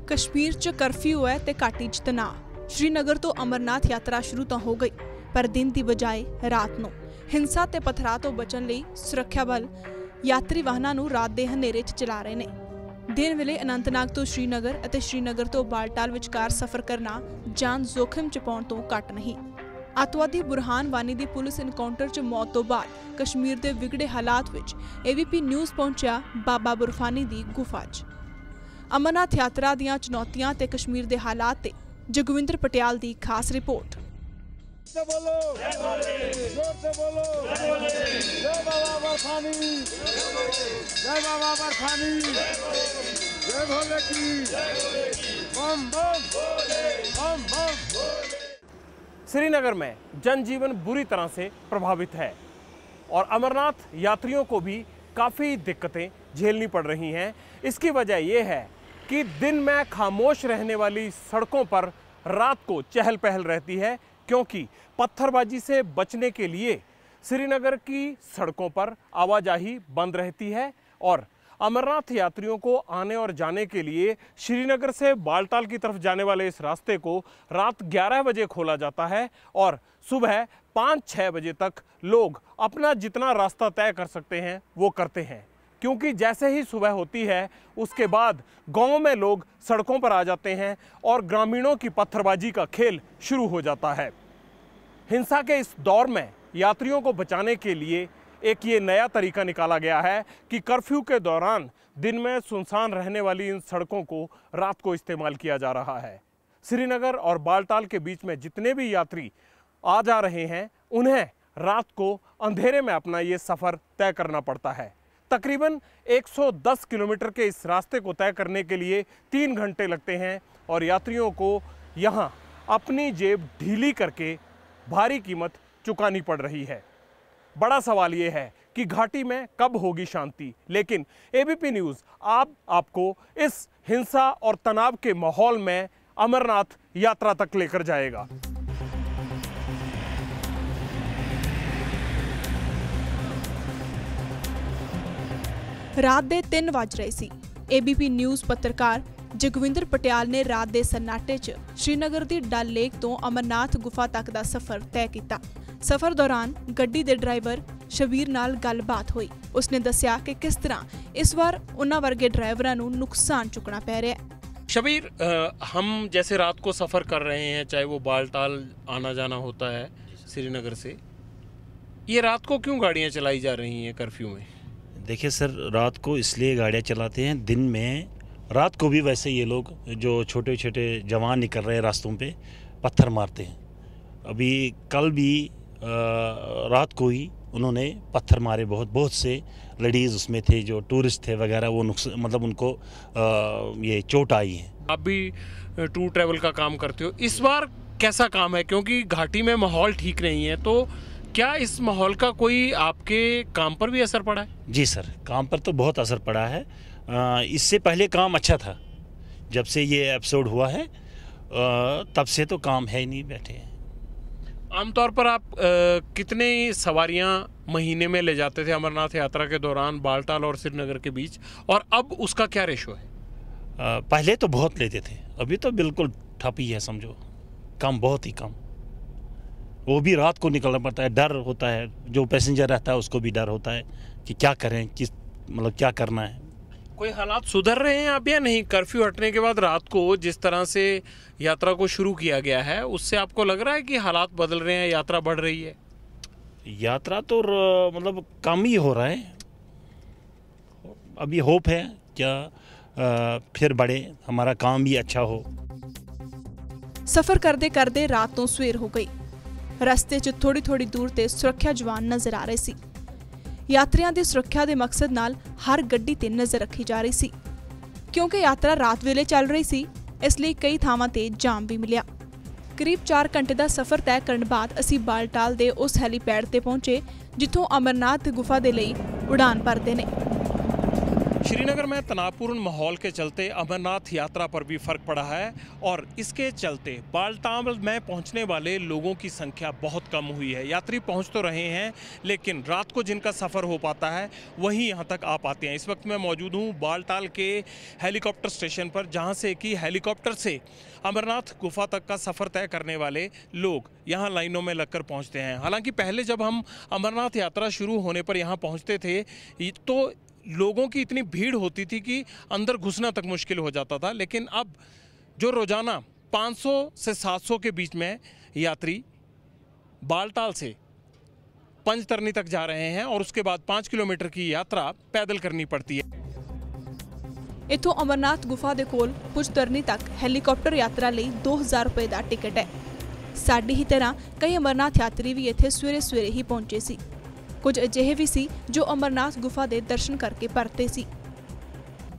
कश्मीर च कर्फ्यू है ते घाटी च तनाव। श्रीनगर तो अमरनाथ यात्रा शुरू तो हो गई, पर दिन की बजाय रात नूं हिंसा ते पत्थरां तो बचण लई सुरक्षा बल यात्री वाहनां नूं रात दे हनेरे च चला रहे ने। दिन वेले अनंतनाग तो श्रीनगर अते श्रीनगर तो बालटाल विचकार सफर करना जान जोखिम च पाउण तो घट नहीं। अतवादी बुरहान वानी दी पुलिस इनकाउंटर च मौत तो बाद कश्मीर दे विगड़े हालात विच एबीपी न्यूज़ पहुंचा बाबा बुरफानी दी गुफा च। अमरनाथ यात्रा दीआं चुनौतियां ते कश्मीर दे हालात ते जगविंदर पटियाल दी खास रिपोर्ट। श्रीनगर में जनजीवन बुरी तरह से प्रभावित है और अमरनाथ यात्रियों को भी काफ़ी दिक्कतें झेलनी पड़ रही हैं। इसकी वजह यह है कि दिन में खामोश रहने वाली सड़कों पर रात को चहल पहल रहती है, क्योंकि पत्थरबाजी से बचने के लिए श्रीनगर की सड़कों पर आवाजाही बंद रहती है और अमरनाथ यात्रियों को आने और जाने के लिए श्रीनगर से बालटाल की तरफ जाने वाले इस रास्ते को रात 11 बजे खोला जाता है और सुबह 5-6 बजे तक लोग अपना जितना रास्ता तय कर सकते हैं वो करते हैं, क्योंकि जैसे ही सुबह होती है उसके बाद गांव में लोग सड़कों पर आ जाते हैं और ग्रामीणों की पत्थरबाजी का खेल शुरू हो जाता है। हिंसा के इस दौर में यात्रियों को बचाने के लिए एक ये नया तरीका निकाला गया है कि कर्फ्यू के दौरान दिन में सुनसान रहने वाली इन सड़कों को रात को इस्तेमाल किया जा रहा है। श्रीनगर और बालटाल के बीच में जितने भी यात्री आ जा रहे हैं उन्हें रात को अंधेरे में अपना ये सफ़र तय करना पड़ता है। तकरीबन 110 किलोमीटर के इस रास्ते को तय करने के लिए 3 घंटे लगते हैं और यात्रियों को यहाँ अपनी जेब ढीली करके भारी कीमत चुकानी पड़ रही है। बड़ा सवाल ये है कि घाटी में कब होगी शांति, लेकिन एबीपी न्यूज़ आपको इस हिंसा और तनाव के माहौल में अमरनाथ यात्रा तक लेकर जाएगा। रात दे 3 वज रहे सी। एबीपी न्यूज़ पत्रकार जगविंदर पटियाल ने रात दे सन्नाटे च श्रीनगर दी डल लेक तो अमरनाथ गुफा तक दा सफर तय किया। सफर दौरान गड्डी दे ड्राइवर शबीर नाल गलबात हुई। उसने दस्या कि किस तरह इस बार उन्हां वर्गे ड्राइवरां नूं नुकसान चुकना पै रहा है। शबीर, हम जैसे रात को सफ़र कर रहे हैं, चाहे वो बालटाल आना जाना होता है श्रीनगर से, ये रात को क्यों गाड़ियाँ चलाई जा रही हैं कर्फ्यू में? देखिए सर, रात को इसलिए गाड़ियाँ चलाते हैं, दिन में रात को भी वैसे ये लोग जो छोटे छोटे जवान निकल रहे हैं रास्तों पे पत्थर मारते हैं। अभी कल भी रात को ही उन्होंने पत्थर मारे, बहुत से लेडीज़ उसमें थे जो टूरिस्ट थे वगैरह, वो मतलब उनको ये चोट आई है। आप भी टूर ट्रैवल का काम करते हो, इस बार कैसा काम है? क्योंकि घाटी में माहौल ठीक नहीं है, तो क्या इस माहौल का कोई आपके काम पर भी असर पड़ा है? जी सर, काम पर तो बहुत असर पड़ा है। इससे पहले काम अच्छा था, जब से ये एपिसोड हुआ है तब से तो काम है ही नहीं, बैठे हैं। आमतौर पर आप कितने सवारियां महीने में ले जाते थे अमरनाथ यात्रा के दौरान बालटाल और श्रीनगर के बीच, और अब उसका क्या रेशो है? पहले तो बहुत लेते थे, अभी तो बिल्कुल ठप ही है, समझो कम, बहुत ही कम। वो भी रात को निकलना पड़ता है, डर होता है, जो पैसेंजर रहता है उसको भी डर होता है कि क्या करें, किस मतलब क्या करना है। कोई हालात सुधर रहे हैं अब या नहीं? कर्फ्यू हटने के बाद रात को जिस तरह से यात्रा को शुरू किया गया है, उससे आपको लग रहा है कि हालात बदल रहे हैं, यात्रा बढ़ रही है? यात्रा तो मतलब कम ही हो रहा है। अभी होप है क्या फिर बढ़े, हमारा काम भी अच्छा हो। सफर करते करते रात तो सवेर हो गई। रस्ते च थोड़ी थोड़ी दूर ते सुरक्षा जवान नजर आ रहे सी। यात्रियों की सुरक्षा के मकसद नाल हर गड्डी ते नजर रखी जा रही सी, क्योंकि यात्रा रात वेले चल रही सी, इसलिए कई थावां ते जाम भी मिलिया। करीब 4 घंटे का सफर तय करने बाद असी बालटाल दे उस हैलीपैड ते पहुंचे जिथों अमरनाथ गुफा दे लई उड़ान भरदे ने। श्रीनगर में तनावपूर्ण माहौल के चलते अमरनाथ यात्रा पर भी फर्क पड़ा है और इसके चलते बालटाल में पहुंचने वाले लोगों की संख्या बहुत कम हुई है। यात्री पहुंच तो रहे हैं लेकिन रात को जिनका सफ़र हो पाता है वही यहां तक आ पाते हैं। इस वक्त मैं मौजूद हूं बालटाल के हेलीकॉप्टर स्टेशन पर, जहां से कि हेलीकॉप्टर से अमरनाथ गुफा तक का सफ़र तय करने वाले लोग यहाँ लाइनों में लगकर पहुँचते हैं। हालाँकि पहले जब हम अमरनाथ यात्रा शुरू होने पर यहाँ पहुँचते थे तो लोगों की इतनी भीड़ होती थी कि अंदर घुसना तक मुश्किल हो जाता था, लेकिन अब जो रोज़ाना 500 से 700 के बीच में यात्री बालटाल से पंचतरनी तक जा रहे हैं और उसके बाद 5 किलोमीटर की यात्रा पैदल करनी पड़ती है। इथों अमरनाथ गुफा दे कोल पुंचतरनी तक हेलीकॉप्टर यात्रा ਲਈ 2000 रुपए ਦਾ ਟਿਕਟ ਹੈ। ਸਾਡੀ ਹੀ ਤਰ੍ਹਾਂ ਕਈ ਅਮਰਨਾਥ यात्री भी ਇੱਥੇ ਸਵੇਰੇ ਹੀ ਪਹੁੰਚੇ ਸੀ। कुछ अजिहे भी सी जो अमरनाथ गुफा दे दर्शन करके परते सी।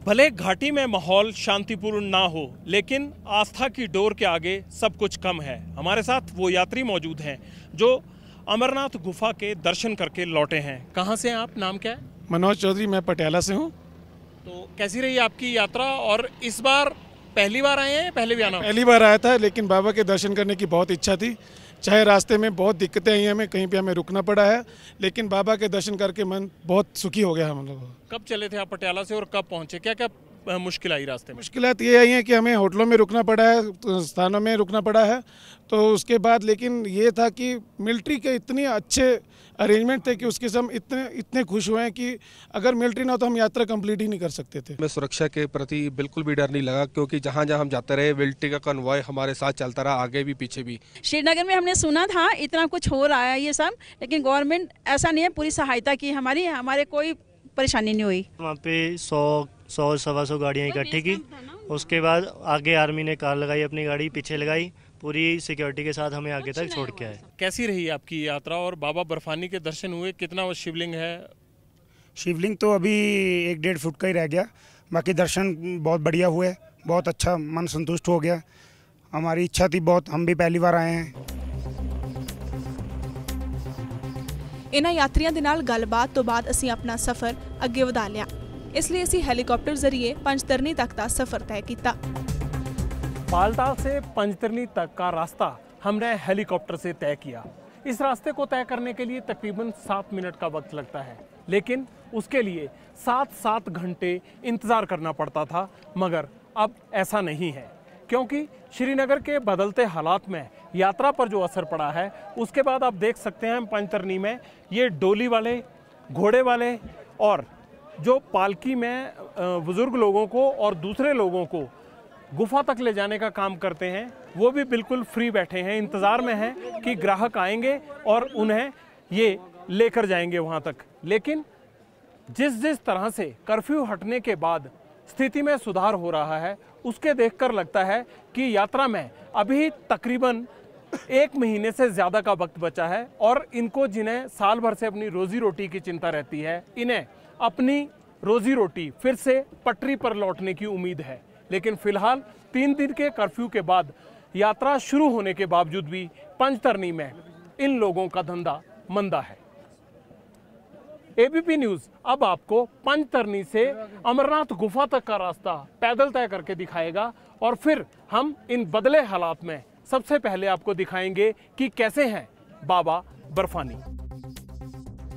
भले घाटी में माहौल शांतिपूर्ण ना हो, लेकिन आस्था की डोर के आगे सब कुछ कम है। हमारे साथ वो यात्री मौजूद हैं जो अमरनाथ गुफा के दर्शन करके लौटे हैं। कहाँ से हैं आप? नाम क्या है? मनोज चौधरी, मैं पटियाला से हूँ। तो कैसी रही आपकी यात्रा और इस बार पहली बार आए हैं? पहले भी आना? पहली बार आया था, लेकिन बाबा के दर्शन करने की बहुत इच्छा थी। चाहे रास्ते में बहुत दिक्कतें आई, हमें कहीं पे हमें रुकना पड़ा है, लेकिन बाबा के दर्शन करके मन बहुत सुखी हो गया हम लोग। कब चले थे आप पटियाला से और कब पहुंचे? क्या क्या मुश्किल आई रास्ते में? मुश्किलात ये आई हैं कि हमें होटलों में रुकना पड़ा है, स्थानों में रुकना पड़ा है। तो उसके बाद लेकिन ये था कि मिलिट्री के इतने अच्छे अरेंजमेंट थे कि उसके से हम इतने खुश हुए हैं कि अगर मिलिट्री ना हो तो हम यात्रा कंप्लीट ही नहीं कर सकते थे। हमें सुरक्षा के प्रति बिल्कुल भी डर नहीं लगा, क्योंकि जहाँ जहाँ हम जाते रहे मिलिट्री का कन्वॉय हमारे साथ चलता रहा, आगे भी पीछे भी। श्रीनगर में हमने सुना था इतना कुछ हो रहा है ये सब, लेकिन गवर्नमेंट ऐसा नहीं है, पूरी सहायता की हमारे कोई परेशानी नहीं हुई। वहाँ पे 100-125 गाड़ियाँ इकट्ठी की, उसके बाद आगे आर्मी ने कार लगाई, अपनी गाड़ी पीछे लगाई, पूरी सिक्योरिटी के साथ हमें आगे तक छोड़ के आए। कैसी रही आपकी यात्रा और बाबा बर्फानी के दर्शन हुए? कितना वो शिवलिंग है? शिवलिंग तो अभी 1-1.5 फुट का ही रह गया, बाकी दर्शन बहुत बढ़िया हुए, बहुत अच्छा, मन संतुष्ट हो गया। हमारी इच्छा थी बहुत, हम भी पहली बार आए हैं। इन्हां यात्रियों के नाल गलबात तो बाद असीं अपना सफ़र अगे वधा लिया, इसलिए असीं हेलीकॉप्टर जरिए पंचतरनी तक का सफ़र तय किया। बालटाल से पंचतरनी तक का रास्ता हमने हेलीकॉप्टर से तय किया। इस रास्ते को तय करने के लिए तकरीबन 7 मिनट का वक्त लगता है, लेकिन उसके लिए 7 घंटे इंतज़ार करना पड़ता था। मगर अब ऐसा नहीं है, क्योंकि श्रीनगर के बदलते हालात में यात्रा पर जो असर पड़ा है उसके बाद आप देख सकते हैं पंचतरनी में ये डोली वाले, घोड़े वाले और जो पालकी में बुज़ुर्ग लोगों को और दूसरे लोगों को गुफा तक ले जाने का काम करते हैं, वो भी बिल्कुल फ्री बैठे हैं, इंतज़ार में हैं कि ग्राहक आएंगे और उन्हें ये लेकर जाएंगे वहाँ तक। लेकिन जिस तरह से कर्फ्यू हटने के बाद स्थिति में सुधार हो रहा है, उसके देखकर लगता है कि यात्रा में अभी तकरीबन 1 महीने से ज़्यादा का वक्त बचा है और इनको, जिन्हें साल भर से अपनी रोज़ी रोटी की चिंता रहती है, इन्हें अपनी रोज़ी रोटी फिर से पटरी पर लौटने की उम्मीद है। लेकिन फिलहाल 3 दिन के कर्फ्यू के बाद यात्रा शुरू होने के बावजूद भी पंचतरनी में इन लोगों का धंधा मंदा है। एबीपी न्यूज़ अब आपको पंचतरनी से अमरनाथ गुफा तक का रास्ता पैदल तय करके दिखाएगा और फिर हम इन बदले हालात में सबसे पहले आपको दिखाएंगे कि कैसे हैं बाबा बर्फानी।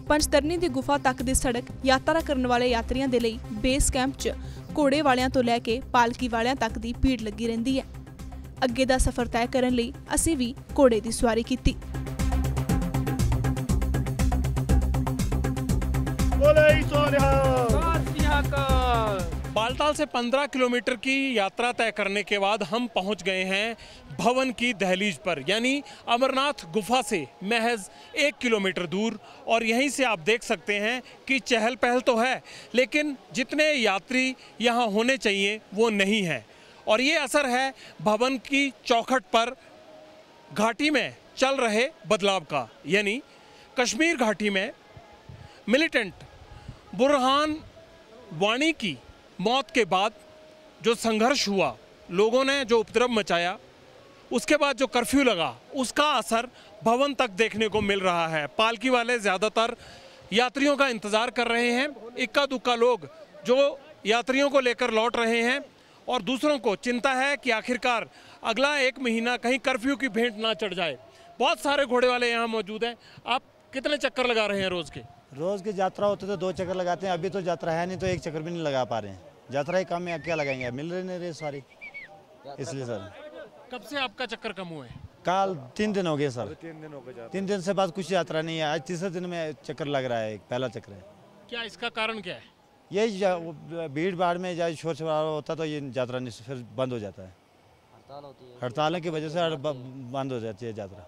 पंचतरनी दी गुफा तक दी सड़क यात्रा करने वाले यात्रियों के लिए बेस कैंप च घोड़े वालियां तो लैके पालकी वालियां तक दी भीड़ लगी रहिंदी है। अगे दा सफ़र तय करन लई असीं भी घोड़े दी सवारी कीती। बालटाल से 15 किलोमीटर की यात्रा तय करने के बाद हम पहुंच गए हैं भवन की दहलीज पर, यानी अमरनाथ गुफा से महज 1 किलोमीटर दूर। और यहीं से आप देख सकते हैं कि चहल पहल तो है, लेकिन जितने यात्री यहाँ होने चाहिए वो नहीं है। और ये असर है भवन की चौखट पर घाटी में चल रहे बदलाव का, यानी कश्मीर घाटी में मिलिटेंट बुरहान वानी की मौत के बाद जो संघर्ष हुआ, लोगों ने जो उपद्रव मचाया, उसके बाद जो कर्फ्यू लगा, उसका असर भवन तक देखने को मिल रहा है। पालकी वाले ज़्यादातर यात्रियों का इंतज़ार कर रहे हैं। इक्का दुक्का लोग जो यात्रियों को लेकर लौट रहे हैं और दूसरों को चिंता है कि आखिरकार अगला 1 महीना कहीं कर्फ्यू की भेंट ना चढ़ जाए। बहुत सारे घोड़े वाले यहाँ मौजूद हैं। आप कितने चक्कर लगा रहे हैं रोज़ के? रोज़ की यात्रा होती तो 2 चक्कर लगाते हैं, अभी तो यात्रा है नहीं तो 1 चक्कर भी नहीं लगा पा रहे हैं। यात्रा ही कम में क्या लगाएंगे, मिल रहे नहीं रहे सारी, इसलिए सर। कब से आपका चक्कर कम हुआ है? कल 3 दिन हो गए सर। 3 दिन से बाद कुछ यात्रा नहीं है, आज तीसरे दिन में चक्कर लग रहा है, पहला चक्कर है। क्या इसका कारण क्या है? यही भीड़ भाड़ में जब शोर शराबा होता तो ये यात्रा नहीं फिर बंद हो जाता है। हड़तालों की वजह से बंद हो जाती है यात्रा।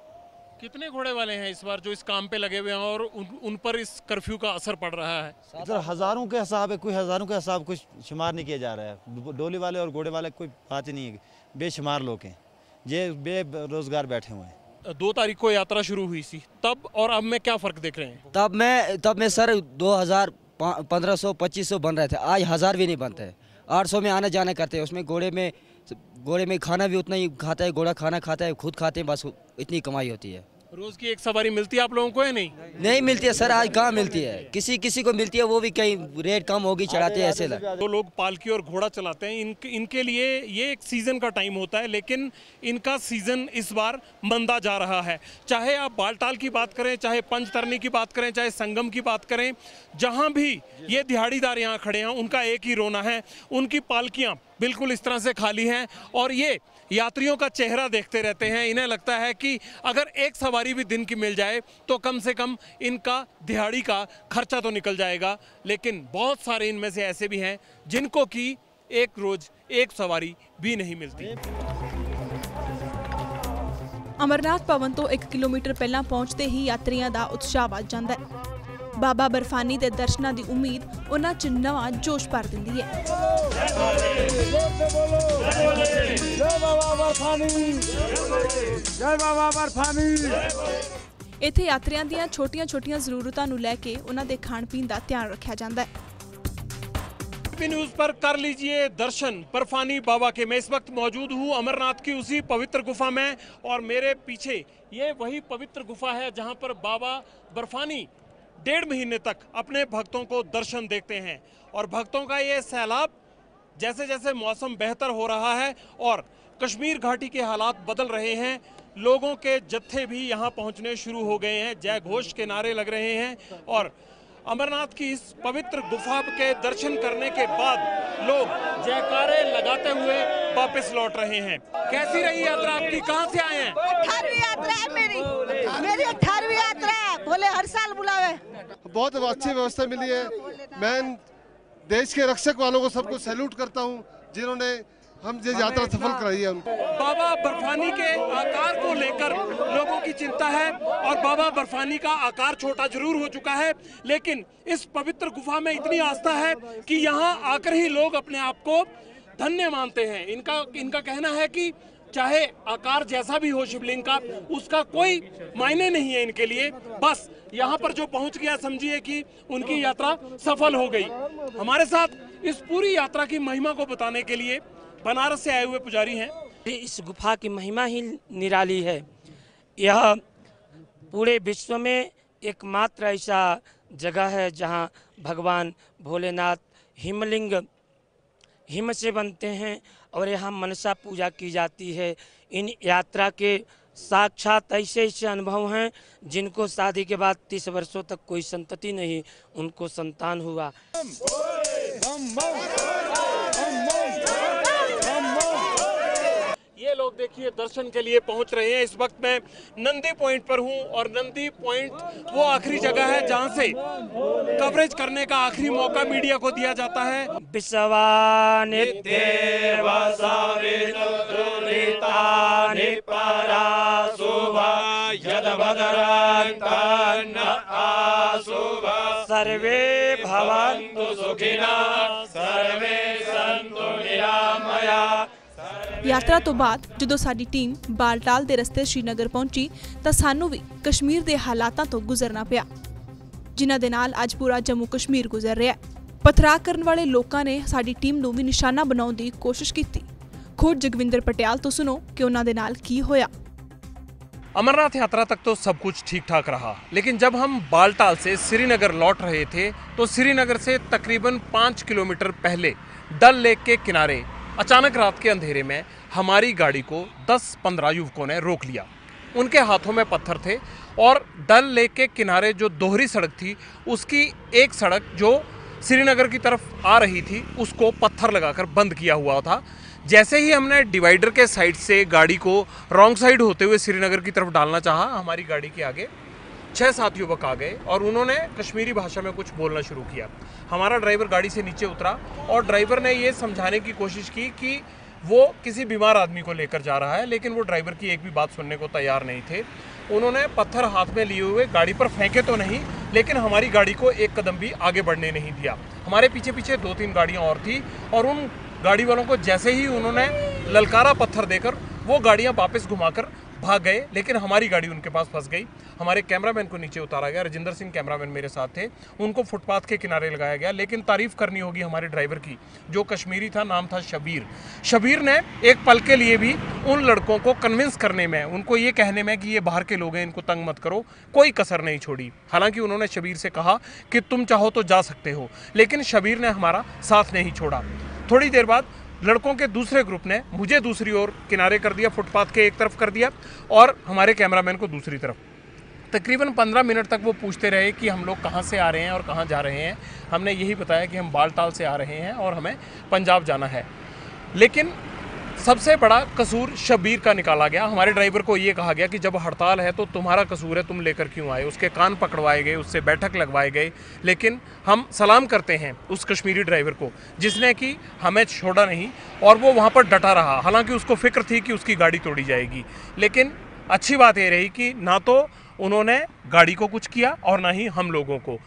कितने घोड़े वाले हैं इस बार जो इस काम पे लगे हुए हैं और उन पर इस कर्फ्यू का असर पड़ रहा है? इधर हज़ारों के हिसाब है, कोई हज़ारों के हिसाब कुछ शुमार नहीं किया जा रहा है। डोली वाले और घोड़े वाले कोई बात ही नहीं है, बेशुमार लोग हैं, ये बेरोजगार बैठे हुए हैं। 2 तारीख को यात्रा शुरू हुई थी, तब और अब में क्या फ़र्क देख रहे हैं? तब में सर 2000 1500 2500 बन रहे थे, आज 1000 भी नहीं बनते। 800 में आने जाने करते हैं, उसमें घोड़े में खाना भी उतना ही खाता है, घोड़ा खाना खाता है, खुद खाते हैं, बस इतनी कमाई होती है। रोज की एक सवारी मिलती है आप लोगों को या नहीं? नहीं मिलती है सर, आज कहाँ मिलती है, किसी को मिलती है, वो भी कहीं रेट कम होगी चढ़ाते हैं ऐसे। तो लोग पालकी और घोड़ा चलाते हैं, इनके लिए ये एक सीज़न का टाइम होता है, लेकिन इनका सीज़न इस बार मंदा जा रहा है। चाहे आप बालटाल की बात करें, चाहे पंचतरनी की बात करें, चाहे संगम की बात करें, जहाँ भी ये दिहाड़ीदार यहाँ खड़े हैं उनका एक ही रोना है, उनकी पालकियाँ बिल्कुल इस तरह से खाली हैं और ये यात्रियों का चेहरा देखते रहते हैं। इन्हें लगता है कि अगर एक सवारी भी दिन की मिल जाए तो कम से कम इनका दिहाड़ी का खर्चा तो निकल जाएगा। लेकिन बहुत सारे इनमें से ऐसे भी हैं जिनको कि एक रोज एक सवारी भी नहीं मिलती। अमरनाथ भवन तो 1 किलोमीटर पहला पहुंचते ही यात्रियों का उत्साह वध जाता है। बाबा बर्फानी के दर्शनों की उम्मीद उन्हां च नवां जोश भर दिंदी है। इत्थे यात्रियों दी छोटियां जरूरतां नूं लैके उन्हां दे खाण पीण दा ध्यान रखा जाता है। न्यूज़ पर कर लीजिए दर्शन बर्फानी बाबा के। मैं इस वक्त मौजूद हूँ अमरनाथ की उसी पवित्र गुफा में और मेरे पीछे ये वही पवित्र गुफा है जहाँ पर बाबा बर्फानी 1.5 महीने तक अपने भक्तों को दर्शन देखते हैं। और भक्तों का ये सैलाब जैसे जैसे मौसम बेहतर हो रहा है और कश्मीर घाटी के हालात बदल रहे हैं, लोगों के जत्थे भी यहाँ पहुँचने शुरू हो गए हैं, जय घोष के नारे लग रहे हैं और अमरनाथ की इस पवित्र गुफा के दर्शन करने के बाद लोग जयकारे लगाते हुए वापस लौट रहे हैं। कैसी रही यात्रा आपकी, कहाँ से आए हैं? 18वीं यात्रा है मेरी 18वीं यात्रा है, बोले हर साल बुलावे। बहुत अच्छी व्यवस्था मिली है। मैं देश के रक्षक वालों को सबको सैल्यूट करता हूँ जिन्होंने हम ये यात्रा सफल कराई है। बाबा बर्फानी के आकार को लेकर लोगों की चिंता है और बाबा बर्फानी का आकार छोटा जरूर हो चुका है, लेकिन इस पवित्र गुफा में इतनी आस्था है कि यहाँ आकर ही लोग अपने आप को धन्य मानते हैं। इनका कहना है कि चाहे आकार जैसा भी हो शिवलिंग का, उसका कोई मायने नहीं है इनके लिए, बस यहाँ पर जो पहुँच गया समझिए कि उनकी यात्रा सफल हो गई। हमारे साथ इस पूरी यात्रा की महिमा को बताने के लिए बनारस से आए हुए पुजारी हैं। इस गुफा की महिमा ही निराली है। यह पूरे विश्व में एकमात्र ऐसा जगह है जहां भगवान भोलेनाथ हिमलिंग हिम से बनते हैं और यहाँ मनसा पूजा की जाती है। इन यात्रा के साक्षात ऐसे अनुभव हैं जिनको शादी के बाद 30 वर्षों तक कोई संतति नहीं, उनको संतान हुआ। ये लोग देखिए दर्शन के लिए पहुंच रहे हैं। इस वक्त मैं नंदी पॉइंट पर हूं और नंदी पॉइंट वो आखिरी जगह है जहां से कवरेज करने का आखिरी मौका मीडिया को दिया जाता है। सर्वे भवन्तु सुखिनः सर्वे सन्तु निरामया। यात्रा तो बाद जो साडी टीम बालटाल के रस्ते श्रीनगर पहुंची तो सानू भी कश्मीर के हालातों तो गुजरना पिया, जिन्हां दे नाल अज पूरा जम्मू कश्मीर गुजर रहा है। पथराव करने वाले लोगों ने साडी टीम नूं भी निशाना बनाउण दी कोशिश की। खुद जगविंदर पटियाल तो सुनो कि उन्हां दे नाल की होया। अमरनाथ यात्रा तक तो सब कुछ ठीक ठाक रहा, लेकिन जब हम बालटाल से श्रीनगर लौट रहे थे तो श्रीनगर से तकरीबन 5 किलोमीटर पहले डल लेक के किनारे अचानक रात के अंधेरे में हमारी गाड़ी को 10-15 युवकों ने रोक लिया। उनके हाथों में पत्थर थे और डल लेक के किनारे जो दोहरी सड़क थी उसकी एक सड़क जो श्रीनगर की तरफ आ रही थी उसको पत्थर लगाकर बंद किया हुआ था। जैसे ही हमने डिवाइडर के साइड से गाड़ी को रॉन्ग साइड होते हुए श्रीनगर की तरफ डालना चाहा, हमारी गाड़ी के आगे 6-7 युवक आ गए और उन्होंने कश्मीरी भाषा में कुछ बोलना शुरू किया। हमारा ड्राइवर गाड़ी से नीचे उतरा और ड्राइवर ने ये समझाने की कोशिश की कि वो किसी बीमार आदमी को लेकर जा रहा है, लेकिन वो ड्राइवर की एक भी बात सुनने को तैयार नहीं थे। उन्होंने पत्थर हाथ में लिए हुए गाड़ी पर फेंके तो नहीं, लेकिन हमारी गाड़ी को एक कदम भी आगे बढ़ने नहीं दिया। हमारे पीछे पीछे 2-3 गाड़ियाँ और थी और उन गाड़ी वालों को जैसे ही उन्होंने ललकारा पत्थर देकर वो गाड़ियाँ वापस घुमाकर भाग गए, लेकिन हमारी गाड़ी उनके पास फंस गई। हमारे कैमरामैन को नीचे उतारा गया, राजिंदर सिंह कैमरामैन मेरे साथ थे, उनको फुटपाथ के किनारे लगाया गया। लेकिन तारीफ करनी होगी हमारे ड्राइवर की, जो कश्मीरी था, नाम था शबीर। शबीर ने एक पल के लिए भी उन लड़कों को कन्विंस करने में, उनको ये कहने में कि ये बाहर के लोग हैं, इनको तंग मत करो, कोई कसर नहीं छोड़ी। हालांकि उन्होंने शबीर से कहा कि तुम चाहो तो जा सकते हो, लेकिन शबीर ने हमारा साथ नहीं छोड़ा। थोड़ी देर बाद लड़कों के दूसरे ग्रुप ने मुझे दूसरी ओर किनारे कर दिया, फुटपाथ के एक तरफ कर दिया और हमारे कैमरामैन को दूसरी तरफ। तकरीबन 15 मिनट तक वो पूछते रहे कि हम लोग कहाँ से आ रहे हैं और कहाँ जा रहे हैं। हमने यही बताया कि हम बालटाल से आ रहे हैं और हमें पंजाब जाना है। लेकिन सबसे बड़ा कसूर शबीर का निकाला गया। हमारे ड्राइवर को ये कहा गया कि जब हड़ताल है तो तुम्हारा कसूर है, तुम लेकर क्यों आए। उसके कान पकड़वाए गए, उससे बैठक लगवाए गए। लेकिन हम सलाम करते हैं उस कश्मीरी ड्राइवर को जिसने कि हमें छोड़ा नहीं और वो वहाँ पर डटा रहा। हालांकि उसको फिक्र थी कि उसकी गाड़ी तोड़ी जाएगी, लेकिन अच्छी बात ये रही कि ना तो उन्होंने गाड़ी को कुछ किया और ना ही हम लोगों को।